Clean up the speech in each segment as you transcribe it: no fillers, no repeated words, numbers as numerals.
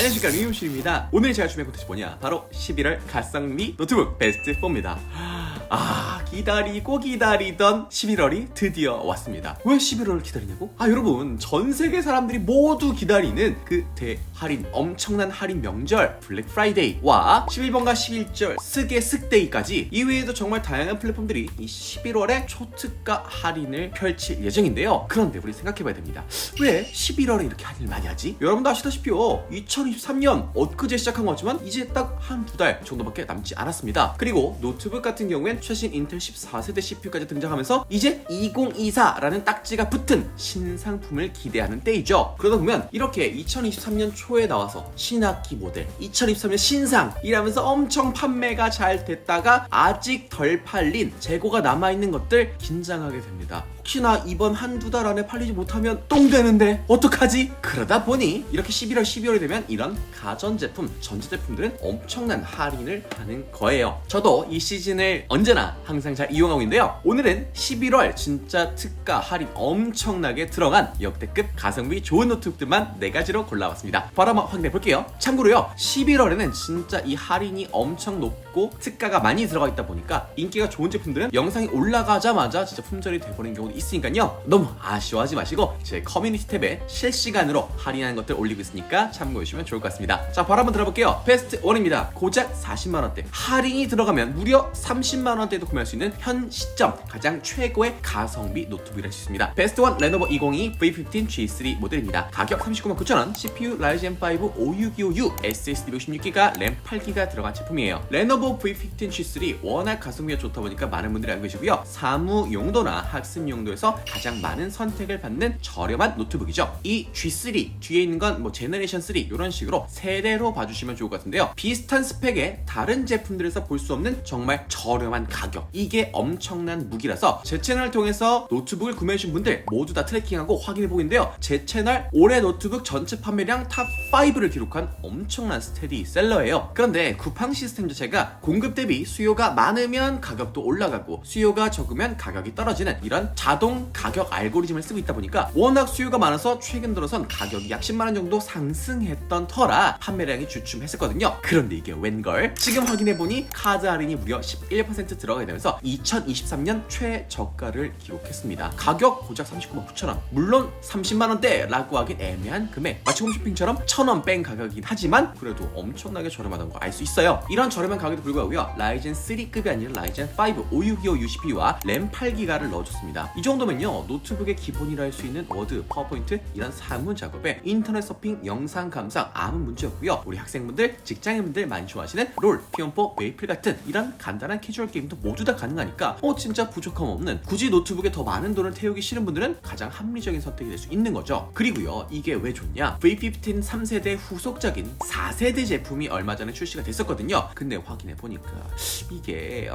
안녕하십니까, 리용실입니다. 오늘 제가 준비한 콘텐츠 뭐냐, 바로 11월 가성비 노트북 베스트 4입니다. 기다리고 기다리던 11월이 드디어 왔습니다. 왜 11월을 기다리냐고? 여러분, 전 세계 사람들이 모두 기다리는 그 대할인, 엄청난 할인 명절 블랙 프라이데이와 11번과 11절 스게 슥데이까지 이외에도 정말 다양한 플랫폼들이 이 11월에 초특가 할인을 펼칠 예정인데요. 그런데 우리 생각해봐야 됩니다. 왜 11월에 이렇게 할인을 많이 하지? 여러분도 아시다시피요, 2023년 엊그제 시작한 거지만 이제 딱 한 두 달 정도밖에 남지 않았습니다. 그리고 노트북 같은 경우엔 최신 인텔 14세대 CPU까지 등장하면서 이제 2024라는 딱지가 붙은 신상품을 기대하는 때이죠. 그러다 보면 이렇게 2023년 초에 나와서 신학기 모델 2023년 신상이라면서 엄청 판매가 잘 됐다가 아직 덜 팔린 재고가 남아있는 것들 긴장하게 됩니다. 혹시나 이번 한두 달 안에 팔리지 못하면 똥 되는데 어떡하지? 그러다 보니 이렇게 11월, 12월이 되면 이런 가전제품, 전자제품들은 엄청난 할인을 하는 거예요. 저도 이 시즌을 언제나 항상 잘 이용하고 있는데요. 오늘은 11월 진짜 특가 할인 엄청나게 들어간 역대급 가성비 좋은 노트북들만 4가지로 골라왔습니다. 바로 한번 확인해 볼게요. 참고로요, 11월에는 진짜 이 할인이 엄청 높고 특가가 많이 들어가 있다 보니까 인기가 좋은 제품들은 영상이 올라가자마자 진짜 품절이 돼버리는 경우도 있으니까요, 너무 아쉬워하지 마시고 제 커뮤니티 탭에 실시간으로 할인하는 것들 올리고 있으니까 참고해 주시면 좋을 것 같습니다. 자, 바로 한번 들어볼게요. 베스트 1입니다. 고작 40만원대, 할인이 들어가면 무려 30만원대도 구매할 수 있는 현 시점 가장 최고의 가성비 노트북이라 할 수 있습니다. 베스트 1 레노버 2022 V15 G3 모델입니다. 가격 399,900원, CPU 라이젠 5 5625U, SSD 116GB, 램 8GB 들어간 제품이에요. 레노버 V15 G3 워낙 가성비가 좋다 보니까 많은 분들이 알고 계시고요, 사무 용도나 학습 용도에서 가장 많은 선택을 받는 저렴한 노트북이죠. 이 G3 뒤에 있는 건 제너레이션 3 이런 식으로 세대로 봐주시면 좋을 것 같은데요. 비슷한 스펙에 다른 제품들에서 볼 수 없는 정말 저렴한 가격, 이게 엄청난 무기라서 제 채널을 통해서 노트북을 구매해주신 분들 모두 다 트래킹하고 확인해보고 있는데요. 제 채널 올해 노트북 전체 판매량 탑5를 기록한 엄청난 스테디셀러예요. 그런데 쿠팡 시스템 자체가 공급 대비 수요가 많으면 가격도 올라가고 수요가 적으면 가격이 떨어지는 이런 자동 가격 알고리즘을 쓰고 있다 보니까 워낙 수요가 많아서 최근 들어선 가격이 약 10만원 정도 상승했던 터라 판매량이 주춤했었거든요. 그런데 이게 웬걸? 지금 확인해보니 카드 할인이 무려 11% 들어가게 되면서 2023년 최저가를 기록했습니다. 가격 고작 399,900원, 물론 30만원대 라고 하긴 애매한 금액, 마치 홈쇼핑처럼 1,000원 뺀 가격이긴 하지만 그래도 엄청나게 저렴하다는 거 알 수 있어요. 이런 저렴한 가격에도 불구하고요, 라이젠 3급이 아니라 라이젠 5 5625U CPU와 램 8GB를 넣어줬습니다. 이 정도면요, 노트북의 기본이라 할 수 있는 워드, 파워포인트 이런 사문 작업에 인터넷 서핑, 영상 감상 아무 문제 없고요. 우리 학생분들, 직장인분들 많이 좋아하시는 롤, 피온포, 메이플 같은 이런 간단한 캐주얼 게임도 모두 다 가능하니까 진짜 부족함 없는, 굳이 노트북에 더 많은 돈을 태우기 싫은 분들은 가장 합리적인 선택이 될 수 있는 거죠. 그리고요, 이게 왜 좋냐, V15 3세대 후속작인 4세대 제품이 얼마 전에 출시가 됐었거든요. 근데 확인해 보니까 이게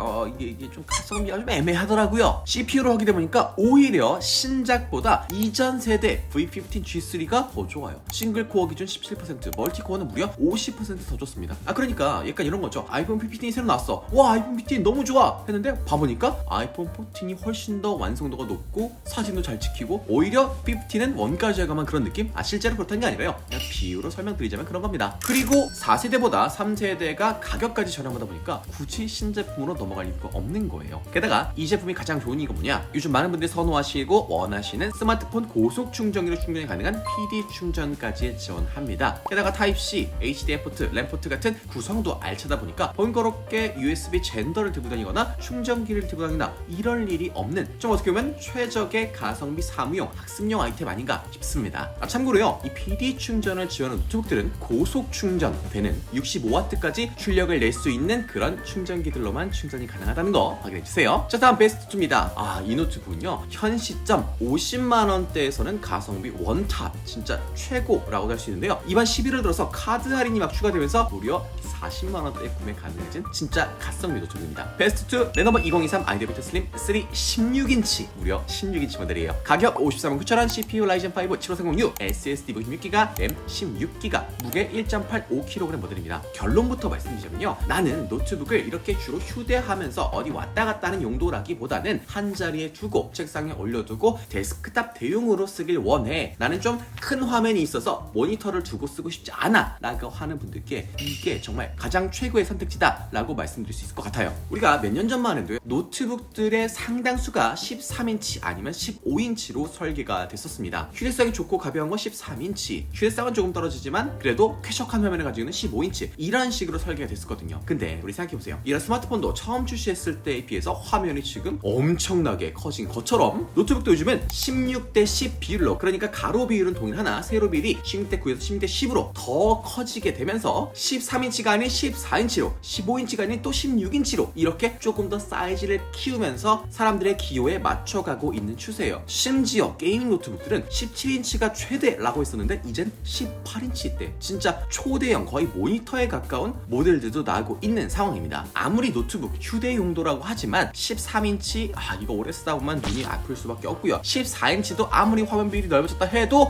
좀 가성비가 좀 애매하더라고요. CPU로 하게 되보니까 오히려 신작보다 이전 세대 V15 G3가 더 좋아요. 싱글 코어 기준 17%, 멀티 코어는 무려 50% 더 좋습니다. 그러니까 약간 이런 거죠. 아이폰 15이 새로 나왔어. 와, 아이폰 15 너무 좋아 했는데 봐보니까 아이폰 14이 훨씬 더 완성도가 높고 사진도 잘 찍히고 오히려 15는 원가 절감한 그런 느낌? 실제로 그렇다는 게 아니라요, 그냥 비유로 설명드리자면 그런 겁니다. 그리고 4세대보다 3세대가 가격까지 저렴하다 보니까 굳이 신제품으로 넘어갈 이유가 없는 거예요. 게다가 이 제품이 가장 좋은 이유가 뭐냐, 요즘 많은 분들이 선호하시고 원하시는 스마트폰 고속 충전기로 충전이 가능한 PD 충전까지 지원합니다. 게다가 타입C, HDMI 포트, 램 포트 같은 구성도 알차다 보니까 번거롭게 USB 젠더를 들고 다니거나 충전기를 들고 다니나 이럴 일이 없는, 좀 어떻게 보면 최적의 가성비 사무용, 학습용 아이템 아닌가 싶습니다. 참고로요, 이 PD 충전을 지원하는 노트북들은 고속 충전되는 65W까지 출력을 낼 수 있는 그런 충전기들로만 충전이 가능하다는 거 확인해주세요. 자, 다음 베스트 2입니다. 이 노트북은요, 현 시점 50만원대에서는 가성비 원탑, 진짜 최고라고 할 수 있는데요. 이번 11월 들어서 카드 할인이 막 추가되면서 무려 40만원대에 구매 가능해진 진짜 가성비 노트북입니다. 베스트 2 레노버 2023 아이데비트 슬림 3 16인치, 무려 16인치 모델이에요. 가격 549,000원, CPU 라이젠 5 7530U, SSD 56GB, 램 16GB, 무게 1.85kg 모델입니다. 결론부터 말씀드리자면요, 나는 노트북을 이렇게 주로 휴대하면서 어디 왔다 갔다 하는 용도라기보다는 한 자리에 두고 책상에 올려두고 데스크탑 대용으로 쓰길 원해. 나는 좀 큰 화면이 있어서 모니터를 두고 쓰고 싶지 않아 라고 하는 분들께 이게 정말 가장 최고의 선택지다 라고 말씀드릴 수 있을 것 같아요. 우리가 몇 년 전만 해도 노트북들의 상당수가 13인치 아니면 15인치로 설계가 됐었습니다. 휴대성이 좋고 가벼운 건 13인치, 휴대성은 조금 떨어지지만 그래도 쾌적한 화면을 가지고 있는 15인치, 이런 식으로 설계가 됐었거든요. 근데 우리 생각해보세요. 이런 스마트폰도 처음 출시했을 때에 비해서 화면이 지금 엄청나게 커진 것처럼 노트북도 요즘은 16대 10 비율로, 그러니까 가로 비율은 동일하나 세로 비율이 16대 9에서 16대 10으로 더 커지게 되면서 13인치가 아닌 14인치로, 15인치가 아닌 또 16인치로 이렇게 조금 더 사이즈를 키우면서 사람들의 기호에 맞춰가고 있는 추세예요. 심지어 게이밍 노트북들은 17인치가 최대라고 했었는데 이젠 18인치대, 진짜 초대형 거의 모니터에 가까운 모델들도 나오고 있는 상황입니다. 아무리 노트북 휴대 용도라고 하지만 13인치 이거 오래 쓰다 보면 눈이 아플 수밖에 없고요. 14인치도 아무리 화면 비율이 넓어졌다 해도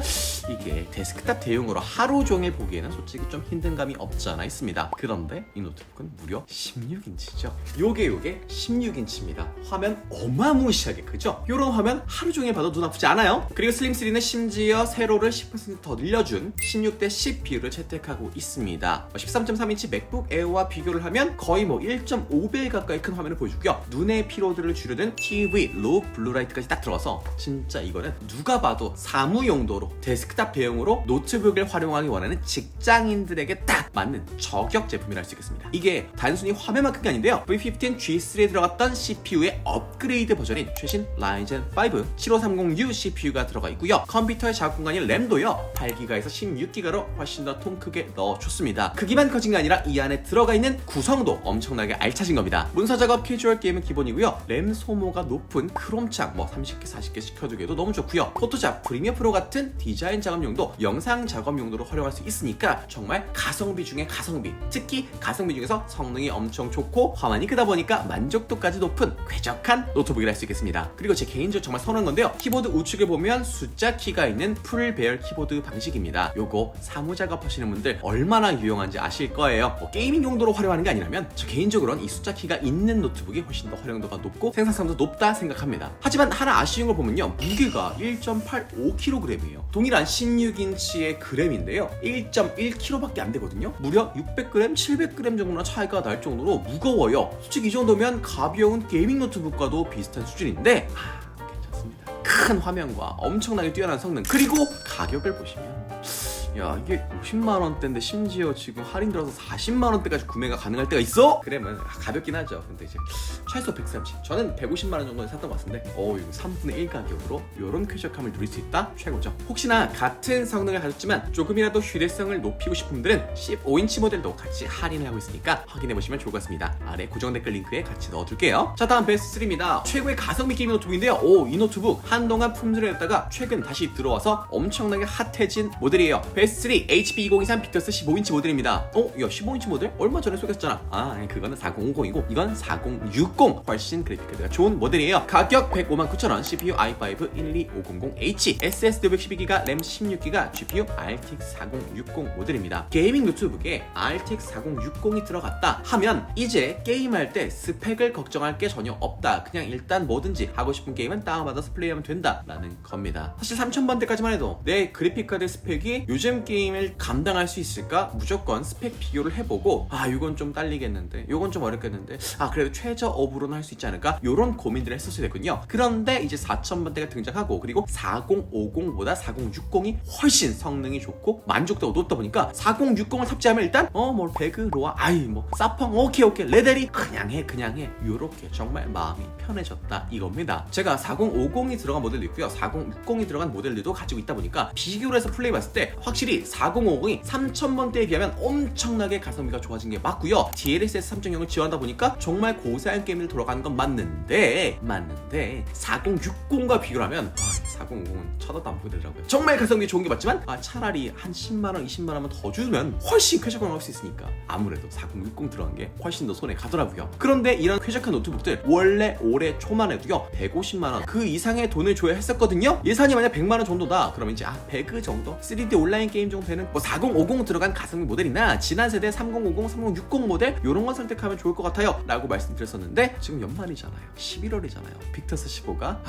이게 데스크탑 대용으로 하루 종일 보기에는 솔직히 좀 힘든 감이 없지 않아 있습니다. 그런데 이 노트북은 무려 16인치죠. 요게 16인치입니다. 화면 어마무시하게 크죠? 요런 화면 하루 종일 봐도 눈 아프지 않아요? 그리고 슬림3는 심지어 세로를 10% 더 늘려준 16대 10 비율을 채택하고 있습니다. 13.3인치 맥북 에어와 비교를 하면 거의 1.5배 가까이 큰 화면을 보여주고요. 눈의 피로도를 줄여든 TV 로우 블루라이트까지 딱 들어가서 진짜 이거는 누가 봐도 사무 용도로 데스크탑 대용으로 노트북을 활용하기 원하는 직장인들에게 딱 맞는 저격 제품이라 할 수 있겠습니다. 이게 단순히 화면만 큰 게 아닌데요. V15 G3에 들어갔던 CPU의 업그레이드 버전인 최신 라이젠 5 7530U CPU가 들어가 있고요. 컴퓨터의 작업 공간인 램도요 8GB에서 16GB로 훨씬 더 통 크게 넣어줬습니다. 크기만 커진 게 아니라 이 안에 들어가 있는 구성도 엄청나게 알차진 겁니다. 문서 작업 캐주얼 게임은 기본이고요. 램 소모가 높은 크롬창 30개 40개 시켜두기에도 너무 좋고요. 포토샵, 프리미어 프로 같은 디자인 작업용도 영상 작업용도로 활용할 수 있으니까 정말 가성비 중에 가성비, 특히 가성비 중에서 성능이 엄청 좋고 화면이 크다 보니까 만족도까지 높은 쾌적한 노트북이라 할 수 있겠습니다. 그리고 제 개인적으로 정말 선호한 건데요. 키보드 우측에 보면 숫자 키가 있는 풀 배열 키보드 방식입니다. 요거 사무 작업하시는 분들 얼마나 유용한지 아실 거예요. 게이밍 용도로 활용하는 게 아니라면 저 개인적으로는 이 숫자 키가 있는 노트북이 훨씬 더 활용도가 높고 생산성도 높다 생각합니다. 하지만 하나 아쉬운 걸 보면요. 무게가 1.85kg이에요. 동일한 16인치의 그램인데요. 1.1kg밖에 안 되거든요. 무려 600g, 700g 정도나 차이가 날 정도로 무거워요. 솔직히 이 정도면 가벼운 게이밍 노트북과도 비슷한 수준인데 괜찮습니다. 큰 화면과 엄청나게 뛰어난 성능, 그리고 가격을 보시면 야, 이게 50만원대인데 심지어 지금 할인 들어서 40만원대까지 구매가 가능할 때가 있어? 그러면 가볍긴 하죠. 근데 이제 최소 130, 저는 150만원 정도에 샀던 것 같은데 이거 3분의 1 가격으로 이런 쾌적함을 누릴 수 있다? 최고죠. 혹시나 같은 성능을 가졌지만 조금이라도 휴대성을 높이고 싶은 분들은 15인치 모델도 같이 할인을 하고 있으니까 확인해보시면 좋을 것 같습니다. 아래 고정 댓글 링크에 같이 넣어둘게요. 자, 다음 베스트 3입니다. 최고의 가성비 게이밍 노트북인데요. 이 노트북 한동안 품절에 했다가 최근 다시 들어와서 엄청나게 핫해진 모델이에요. 베스트 3 HP 2023 비터스 15인치 모델입니다. 야, 15인치 모델? 얼마 전에 소개했잖아. 아니, 그거는 4050이고 이건 4060, 훨씬 그래픽카드가 좋은 모델이에요. 가격 159,000원, CPU i5 12500H, SSD 512GB, 램 16GB, GPU RTX 4060 모델입니다. 게이밍 노트북에 RTX 4060이 들어갔다 하면 이제 게임할 때 스펙을 걱정할 게 전혀 없다. 그냥 일단 뭐든지 하고 싶은 게임은 다운받아서 플레이하면 된다라는 겁니다. 사실 3000번대까지만 해도 내 그래픽카드 스펙이 요즘 게임을 감당할 수 있을까? 무조건 스펙 비교를 해보고 이건 좀 딸리겠는데, 이건 좀 어렵겠는데, 그래도 최저 업으로는 할 수 있지 않을까? 이런 고민들을 했었어야 됐군요. 그런데 이제 4000번대가 등장하고 그리고 4050보다 4060이 훨씬 성능이 좋고 만족도가 높다 보니까 4060을 탑재하면 일단 배그, 로아, 사펑, 오케이 레데리 그냥 해 요렇게 정말 마음이 편해졌다 이겁니다. 제가 4050이 들어간 모델도 있고요. 4060이 들어간 모델들도 가지고 있다 보니까 비교를 해서 플레이봤을 때 확실히 4050이 3000번대에 비하면 엄청나게 가성비가 좋아진 게 맞고요. DLSS 3.0을 지원하다 보니까 정말 고사양 게임을 돌아가는 건 맞는데 4060과 비교를 하면 4050은 쳐다도 안 보게 되더라고요. 정말 가성비 좋은 게 맞지만 차라리 한 10만원, 20만원만 더 주면 훨씬 쾌적함을 할 수 있으니까 아무래도 4060 들어간 게 훨씬 더 손에 가더라고요. 그런데 이런 쾌적한 노트북들 원래 올해 초만 해도요 150만원 그 이상의 돈을 줘야 했었거든요. 예산이 만약 100만원 정도다 그러면 이제 배그 정도 3D 온라인 온라인 게임 정도 되는 뭐 4050 들어간 가성비 모델이나 지난 세대 3050, 3060 모델 이런 거 선택하면 좋을 것 같아요 라고 말씀드렸었는데 지금 연말이잖아요. 11월이잖아요. 빅터스 15가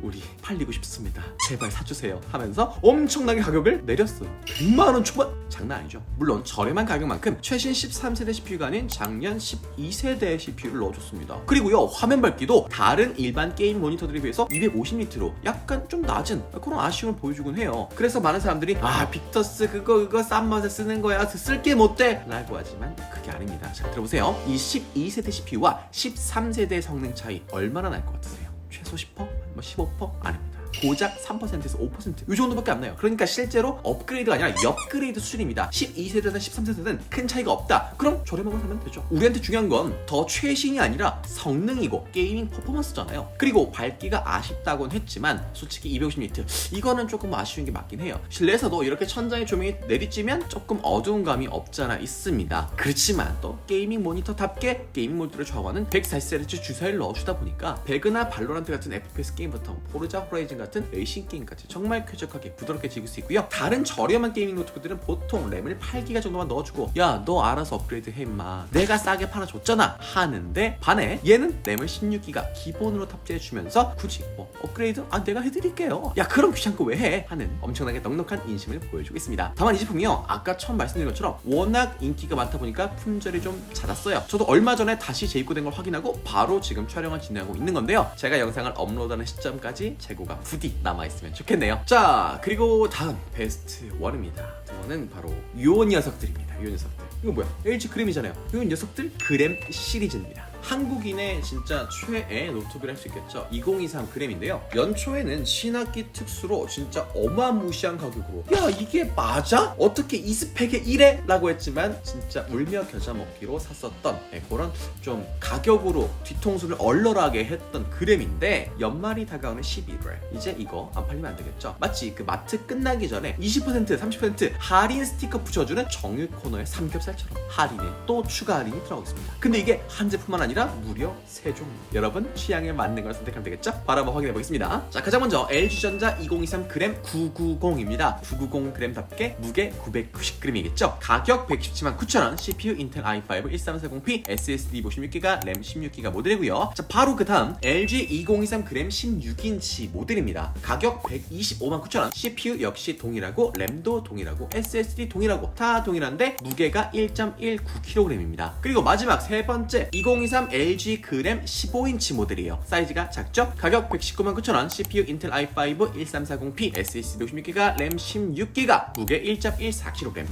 우리 팔리고 싶습니다. 제발 사주세요 하면서 엄청나게 가격을 내렸어요. 100만원 초반 장난 아니죠. 물론 저렴한 가격만큼 최신 13세대 CPU가 아닌 작년 12세대 CPU를 넣어줬습니다. 그리고요 화면 밝기도 다른 일반 게임 모니터들에 비해서 250니트로 약간 좀 낮은 그런 아쉬움을 보여주곤 해요. 그래서 많은 사람들이 빅터스 그거 싼 맛에 쓰는 거야 쓸게 못돼 라고 하지만 그게 아닙니다. 자 들어보세요. 이 12세대 CPU와 13세대의 성능 차이 얼마나 날 것 같으세요? 최소 10%? 뭐 15%? 아닙니다. 고작 3%에서 5%이 정도밖에 안 나요. 그러니까 실제로 업그레이드가 아니라 업그레이드 수준입니다. 12세대든 13세대든 큰 차이가 없다. 그럼 저렴한 거 사면 되죠. 우리한테 중요한 건 더 최신이 아니라 성능이고 게이밍 퍼포먼스잖아요. 그리고 밝기가 아쉽다곤 했지만 솔직히 250니트 이거는 조금 아쉬운 게 맞긴 해요. 실내에서도 이렇게 천장에 조명이 내리쬐면 조금 어두운 감이 없잖아 있습니다. 그렇지만 또 게이밍 모니터답게 게이밍 모드를 좌우하는 140Hz 주사위를 넣어주다 보니까 배그나 발로란트 같은 FPS 게임부터 포르자 호라이즌 같은 레이싱 게임까지 정말 쾌적하게 부드럽게 즐길 수 있고요. 다른 저렴한 게이밍 노트북들은 보통 램을 8기가 정도만 넣어주고 야 너 알아서 업그레이드 해 임마 내가 싸게 팔아줬잖아 하는데 반해 얘는 램을 16기가 기본으로 탑재해주면서 굳이 뭐 업그레이드 내가 해드릴게요 야 그럼 귀찮고 왜 해 하는 엄청나게 넉넉한 인심을 보여주고 있습니다. 다만 이 제품이요 아까 처음 말씀드린 것처럼 워낙 인기가 많다 보니까 품절이 좀 잦았어요. 저도 얼마 전에 다시 재입고된 걸 확인하고 바로 지금 촬영을 진행하고 있는 건데요. 제가 영상을 업로드하는 시점까지 재고가 부디 남아있으면 좋겠네요. 자 그리고 다음 베스트 1입니다. 이거는 바로 요 녀석들입니다. 요 녀석들 이거 뭐야? LG 그램이잖아요. 요 녀석들 그램 시리즈입니다. 한국인의 진짜 최애 노트북이라 할 수 있겠죠. 2023 그램인데요. 연초에는 신학기 특수로 진짜 어마무시한 가격으로 야 이게 맞아? 어떻게 이 스펙에 이래? 라고 했지만 진짜 울며 겨자 먹기로 샀었던 그런 좀 가격으로 뒤통수를 얼얼하게 했던 그램인데 연말이 다가오는 11월 이제 이거 안 팔리면 안 되겠죠. 마치 그 마트 끝나기 전에 20% 30% 할인 스티커 붙여주는 정유 코너의 삼겹살처럼 할인에 또 추가 할인이 들어가고 있습니다. 근데 이게 한 제품만 아니라 무려 3종류. 여러분 취향에 맞는 걸 선택하면 되겠죠? 바로 한번 확인해 보겠습니다. 자 가장 먼저 LG전자 2023 그램 990입니다. 990 그램답게 무게 990g이겠죠? 가격 117만 9천원, CPU 인텔 i5 1340p, SSD 56기가, 램 16기가 모델이고요. 자 바로 그 다음 LG 2023 그램 16인치 모델입니다. 가격 125만 9천원, CPU 역시 동일하고 램도 동일하고 SSD 동일하고 다 동일한데 무게가 1.19kg입니다. 그리고 마지막 세 번째 2023 LG 그램 15인치 모델이에요. 사이즈가 작죠? 가격 119만 9천원, CPU 인텔 i5 1340p, SSD 56기가, 램 16기가, 무게 1.14kg.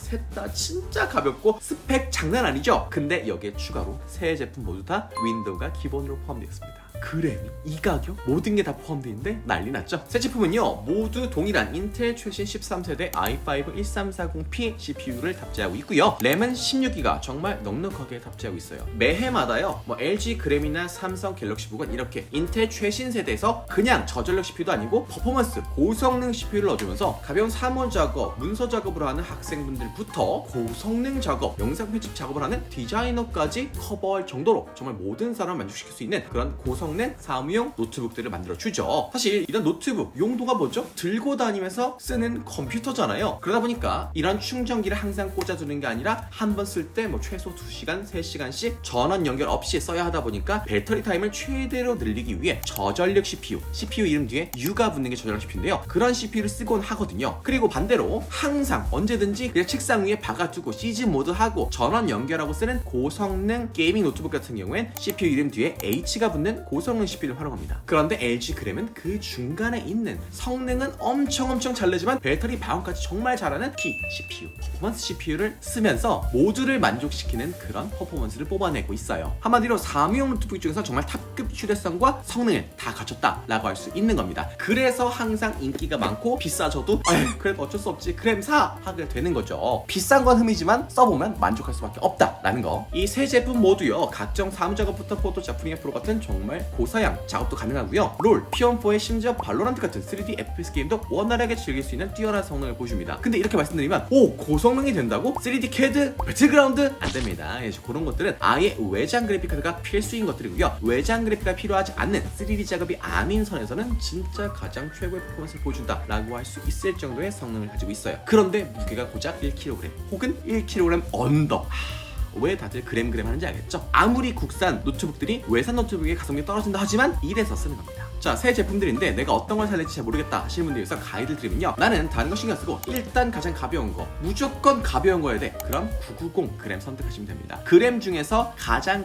셋 다 진짜 가볍고 스펙 장난 아니죠? 근데 여기에 추가로 세 제품 모두 다 윈도우가 기본으로 포함되어 있습니다. 그램이 이 가격 모든 게 다 포함되어 있는데 난리 났죠? 새 제품은요 모두 동일한 인텔 최신 13세대 i5 1340p CPU를 탑재하고 있고요. 램은 16기가 정말 넉넉하게 탑재하고 있어요. 매해마다요 뭐 LG 그램이나 삼성 갤럭시북은 이렇게 인텔 최신 세대에서 그냥 저전력 CPU도 아니고 퍼포먼스 고성능 CPU를 넣어주면서 가벼운 사무 작업, 문서 작업을 하는 학생분들부터 고성능 작업, 영상 편집 작업을 하는 디자이너까지 커버할 정도로 정말 모든 사람을 만족시킬 수 있는 그런 고성능 사무용 노트북들을 만들어주죠. 사실 이런 노트북 용도가 뭐죠? 들고 다니면서 쓰는 컴퓨터잖아요. 그러다 보니까 이런 충전기를 항상 꽂아두는 게 아니라 한 번 쓸 때 뭐 최소 2시간, 3시간씩 전원 연결 없이 써야 하다 보니까 배터리 타임을 최대로 늘리기 위해 저전력 CPU 이름 뒤에 U가 붙는 게 저전력 CPU인데요. 그런 CPU를 쓰곤 하거든요. 그리고 반대로 항상 언제든지 그냥 책상 위에 박아두고 시즌 모드 하고 전원 연결하고 쓰는 고성능 게이밍 노트북 같은 경우엔 CPU 이름 뒤에 H가 붙는 고성능 CPU를 활용합니다. 그런데 LG 그램은 그 중간에 있는 성능은 엄청 잘 내지만 배터리 방어까지 정말 잘하는 P CPU, 퍼포먼스 CPU를 쓰면서 모두를 만족시키는 그런 퍼포먼스를 뽑아내고 있어요. 한마디로 사무용 노트북 중에서 정말 탑급 휴대성과 성능을 다 갖췄다라고 할 수 있는 겁니다. 그래서 항상 인기가 많고 비싸져도 그래도 어쩔 수 없지 그램 사! 하게 되는 거죠. 비싼 건 흠이지만 써보면 만족할 수밖에 없다라는 거. 이 세 제품 모두요 각종 사무작업부터 포토샵, 프리미어 프로 같은 정말 4K 고사양 작업도 가능하고요. 롤, P1.4에 심지어 발로란트 같은 3D FPS 게임도 원활하게 즐길 수 있는 뛰어난 성능을 보여줍니다. 근데 이렇게 말씀드리면 고성능이 된다고? 3D CAD, 배틀그라운드 안 됩니다. 그런 것들은 아예 외장 그래픽 카드가 필수인 것들이고요. 외장 그래픽이 필요하지 않는 3D 작업이 아닌 선에서는 진짜 가장 최고의 퍼포먼스를 보여준다 라고 할 수 있을 정도의 성능을 가지고 있어요. 그런데 무게가 고작 1kg 혹은 1kg 언더. 왜 다들 그램 하는지 알겠죠? 아무리 국산 노트북들이 외산 노트북의 가성비가 떨어진다 하지만 이래서 쓰는 겁니다. 자, 새 제품들인데 내가 어떤 걸 살릴지 잘 모르겠다 하시는 분들 위해서 가이드를 드리면요, 나는 다른 거 신경 쓰고 일단 가장 가벼운 거, 무조건 가벼운 거여야 돼. 그럼 990 그램 선택하시면 됩니다. 그램 중에서 가장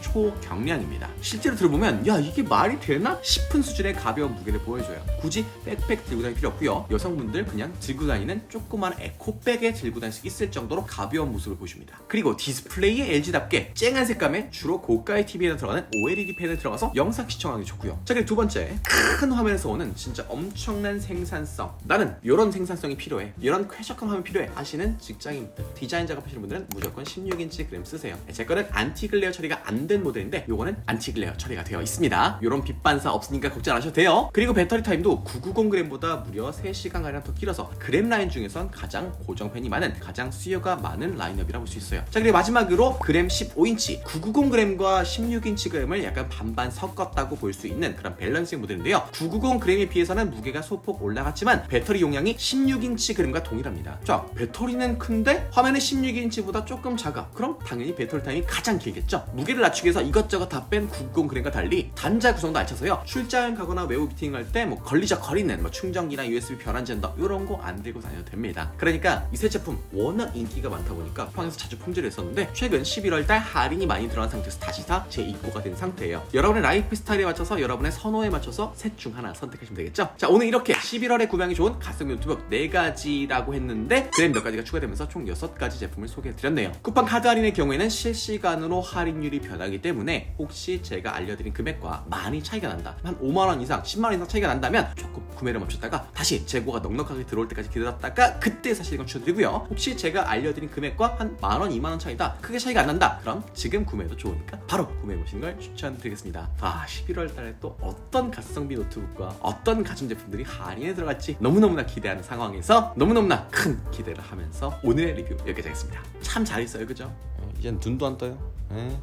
초경량입니다. 실제로 들어보면 야, 이게 말이 되나 싶은 수준의 가벼운 무게를 보여줘요. 굳이 백팩 들고 다닐 필요 없고요. 여성분들 그냥 들고 다니는 조그만 에코백에 들고 다닐 수 있을 정도로 가벼운 모습을 보여줍니다. 그리고 디스플레이의 LG답게 쨍한 색감에 주로 고가의 TV에 들어가는 OLED 펜을 들어가서 영상 시청하기 좋고요. 자, 그리고 두 번째, 큰 화면에서 오는 진짜 엄청난 생산성. 나는 이런 생산성이 필요해, 이런 쾌적한 화면 필요해 하시는 직장인들, 디자인 작업하시는 분들은 무조건 16인치 그램 쓰세요. 제 거는 안티 글레어 처리가 안 된 모델인데 요거는 안티 글레어 처리가 되어 있습니다. 이런 빛 반사 없으니까 걱정 안 하셔도 돼요. 그리고 배터리 타임도 990g보다 무려 3시간가량 더 길어서 그램 라인 중에선 가장 고정팬이 많은, 가장 수요가 많은 라인업이라고 볼 수 있어요. 자, 그리고 마지막으로 그램 15인치 990g과 16인치 그램을 약간 반반 섞었다고 볼 수 있는 그런 밸런싱 모델인데요. 990g에 비해서는 무게가 소폭 올라갔지만 배터리 용량이 16인치 그램과 동일합니다. 자, 배터리는 큰데 화면은 16인치보다 조금 작아. 그럼 당연히 배터리 타임이 가장 길겠죠. 무게를 낮추기 위해서 이것저것 다 뺀 990g과 달리 단자 구성도 안 쳐서요, 출장 가거나 외부 미팅할 때 걸리적거리는 충전기나 USB 변환 젠더 이런 거 안 들고 다녀도 됩니다. 그러니까 이 새 제품 워낙 인기가 많다 보니까 쿠팡에서 자주 품절을 했었는데 최근 11월달 할인이 많이 들어간 상태에서 다시 다 재입고가 된 상태예요. 여러분의 라이프 스타일에 맞춰서, 여러분의 선호에 맞춰서 셋 중 하나 선택하시면 되겠죠. 자, 오늘 이렇게 11월에 구매하기 좋은 가성비 노트북 4가지라고 했는데 그램 몇 가지가 추가되면서 총 6가지 제품을 소개해드렸네요. 쿠팡 카드 할인의 경우에는 실시간으로 할인율이 변하기 때문에 혹시 제가 알려드린 금액과 많이 차이가 난다, 한 5만원 이상 10만원 이상 차이가 난다면 조금 구매를 멈췄다가 다시 재고가 넉넉하게 들어올 때까지 기다렸다가 그때 사실 이건 추천드리고요. 혹시 제가 알려드린 금액과 한 만원 2만원 차이다, 크게 차이가 안 난다, 그럼 지금 구매도 좋으니까 바로 구매해보시는 걸 추천드리겠습니다. 11월 달에 또 어떤 가성비 노트북과 어떤 가전제품들이 할인에 들어갈지 너무너무나 기대하는 상황에서 너무너무나 큰 기대를 하면서 오늘의 리뷰 여기까지 하겠습니다. 참 잘했어요, 그죠? 이젠 눈도 안 떠요.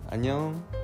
안녕.